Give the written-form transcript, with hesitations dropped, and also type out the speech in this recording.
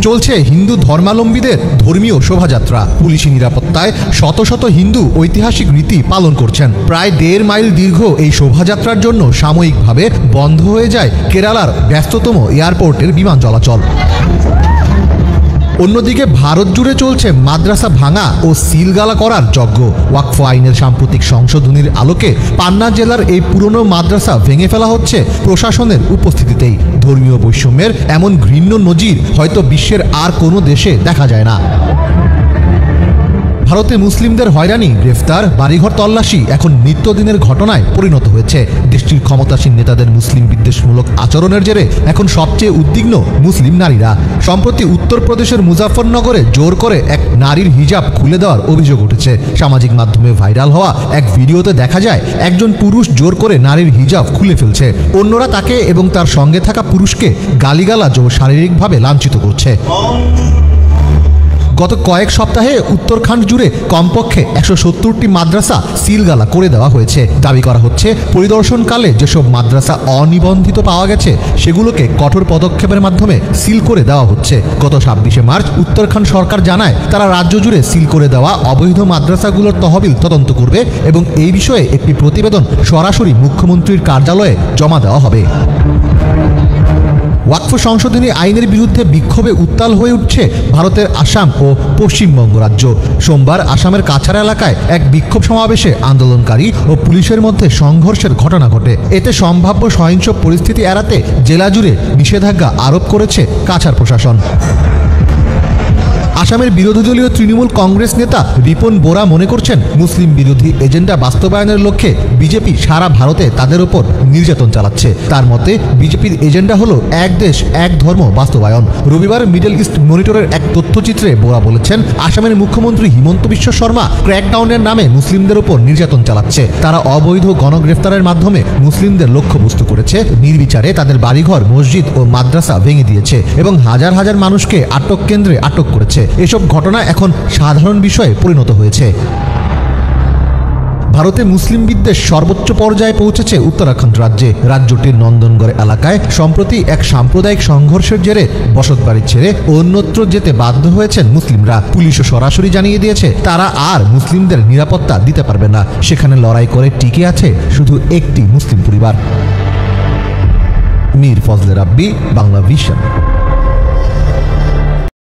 চলছে হিন্দু ধর্মাবলম্বীদের ধর্মীয় শোভাযাত্রা। পুলিশি নিরাপত্তায় শত শত হিন্দু ঐতিহাসিক রীতি পালন করছেন। প্রায় 1.5 মাইল দীর্ঘ এই শোভাযাত্রার জন্য সাময়িকভাবে বন্ধ হয়ে যায় কেরালার ব্যস্ততম এয়ারপোর্টের বিমান চলাচল। অন্যদিকে ভারত জুড়ে চলছে মাদ্রাসা ভাঙা ও সিলগালা করার যজ্ঞ। ওয়াকফ আইনের সাম্প্রতিক সংশোধনীর আলোকে পান্না জেলার এই পুরনো মাদ্রাসা ভেঙে ফেলা হচ্ছে প্রশাসনের উপস্থিতিতেই। ধর্মীয় বৈষম্যের এমন ঘৃণ্য নজির হয়তো বিশ্বের আর কোনো দেশে দেখা যায় না। ভারতে মুসলিমদের হয়রানি, গ্রেফতার, বাড়িঘর তল্লাশি এখন নিত্যদিনের ঘটনায় পরিণত হয়েছে। দেশটির ক্ষমতাসীন নেতাদের মুসলিম বিদ্বেষমূলক আচরণের জেরে এখন সবচেয়ে উদ্বিগ্ন মুসলিম নারীরা। সম্প্রতি উত্তরপ্রদেশের মুজাফফরনগরে জোর করে এক নারীর হিজাব খুলে দেওয়ার অভিযোগ উঠেছে। সামাজিক মাধ্যমে ভাইরাল হওয়া এক ভিডিওতে দেখা যায় একজন পুরুষ জোর করে নারীর হিজাব খুলে ফেলছে। অন্যরা তাকে এবং তার সঙ্গে থাকা পুরুষকে গালিগালাজ ও শারীরিকভাবে লাঞ্ছিত করছে। গত কয়েক সপ্তাহে উত্তরাখণ্ড জুড়ে কমপক্ষে 170টি মাদ্রাসা সিলগালা করে দেওয়া হয়েছে। দাবি করা হচ্ছে পরিদর্শনকালে যেসব মাদ্রাসা অনিবন্ধিত পাওয়া গেছে সেগুলোকে কঠোর পদক্ষেপের মাধ্যমে সিল করে দেওয়া হচ্ছে। গত 26শে মার্চ উত্তরাখণ্ড সরকার জানায় তারা রাজ্য জুড়ে সিল করে দেওয়া অবৈধ মাদ্রাসাগুলোর তহবিল তদন্ত করবে এবং এই বিষয়ে একটি প্রতিবেদন সরাসরি মুখ্যমন্ত্রীর কার্যালয়ে জমা দেওয়া হবে। ওয়াকফ সংশোধনী আইনের বিরুদ্ধে বিক্ষোভে উত্তাল হয়ে উঠছে ভারতের আসাম ও পশ্চিমবঙ্গ রাজ্য। সোমবার আসামের কাছাড় এলাকায় এক বিক্ষোভ সমাবেশে আন্দোলনকারী ও পুলিশের মধ্যে সংঘর্ষের ঘটনা ঘটে। এতে সম্ভাব্য সহিংস পরিস্থিতি এড়াতে জেলা জুড়ে নিষেধাজ্ঞা আরোপ করেছে কাছাড় প্রশাসন। আসামের বিরোধী দলীয় তৃণমূল কংগ্রেস নেতা রিপন বোরা মনে করছেন মুসলিম বিরোধী এজেন্ডা বাস্তবায়নের লক্ষ্যে বিজেপি সারা ভারতে তাদের ওপর নির্যাতন চালাচ্ছে। তার মতে বিজেপির এজেন্ডা হলো এক দেশ এক ধর্ম বাস্তবায়ন। রবিবার মিডল ইস্ট মনিটরের এক তথ্যচিত্রে বোরা বলেছেন আসামের মুখ্যমন্ত্রী হিমন্ত বিশ্ব শর্মা ক্র্যাকডাউনের নামে মুসলিমদের ওপর নির্যাতন চালাচ্ছে। তারা অবৈধ গণগ্রেফতারের মাধ্যমে মুসলিমদের লক্ষ্যবস্তু করেছে, নির্বিচারে তাদের বাড়িঘর, মসজিদ ও মাদ্রাসা ভেঙে দিয়েছে এবং হাজার হাজার মানুষকে আটক কেন্দ্রে আটক করেছে। এসব ঘটনা এখন সাধারণ বিষয়ে পরিণত হয়েছে। ভারতে মুসলিম বিদ্বেষ সর্বোচ্চ পর্যায়ে পৌঁছেছে উত্তরাখণ্ড রাজ্যে। রাজ্যটির নন্দনগড় এলাকায় সম্প্রতি এক সাম্প্রদায়িক সংঘর্ষের জেরে বসতবাড়ি ছেড়ে অন্যত্র যেতে বাধ্য হয়েছেন মুসলিমরা। পুলিশও সরাসরি জানিয়ে দিয়েছে তারা আর মুসলিমদের নিরাপত্তা দিতে পারবে না। সেখানে লড়াই করে টিকে আছে শুধু একটি মুসলিম পরিবার। মীর ফজলে রাব্বি, বাংলা ভিশন।